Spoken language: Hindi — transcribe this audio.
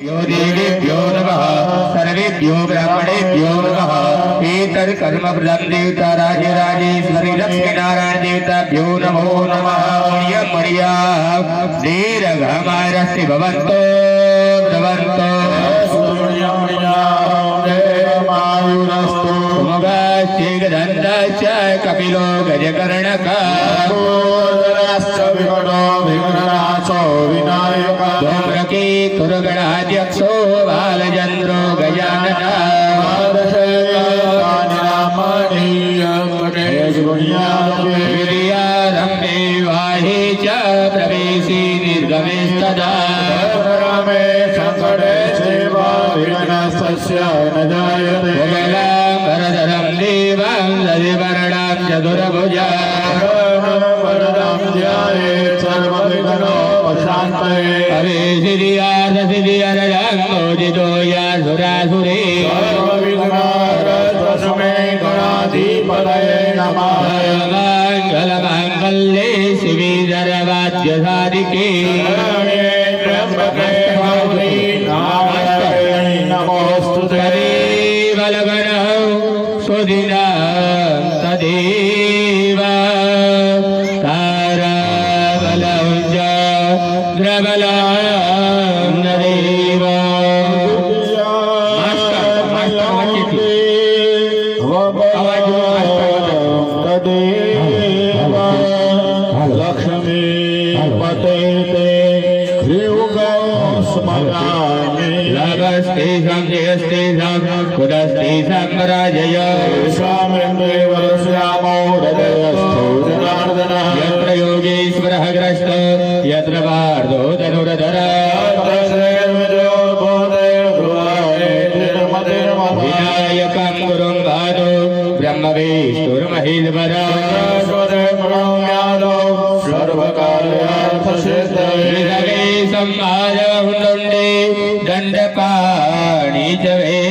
देवेभ्यो नमः सर्वेभ्यो ब्राह्मणेभ्यो नमः कर्म प्रदं देवता राजेश्वरी लक्ष्मी नारायण देवताभ्यो नमो नमः मणिया दीर्घमायरस्ति भवन्तो भवन्तो शीघ्रन्दश्च कपिलो गजकर्णकः धूम्रकी कुरुगणाध्यक्षो बालचन्द्रो गजाननः विर्यारम्भे वाहे च प्रवेशि निर्गमेस्तदा वरदरं देवं दधिवर्णां चतुर्भुजा अवेशिरियादसिरियरजो यासुरासुरे मंगलमांगल्ये शिवे सर्वाद्यसाधिके बलगणं सुदिना तदेव ताराबलं च द्रबलं नरेव लक्ष्मी पते लगस्तेषां जयस्तेषां कुलस्तेषां राजय यत्र योगेश्वरः ग्रस्त यत्र पार्थो धनुर्धरः विनायकं गुरुं गातो ब्रह्मविष्णुर्महेश्वरः संहारहुंडे दंडपाणि च वे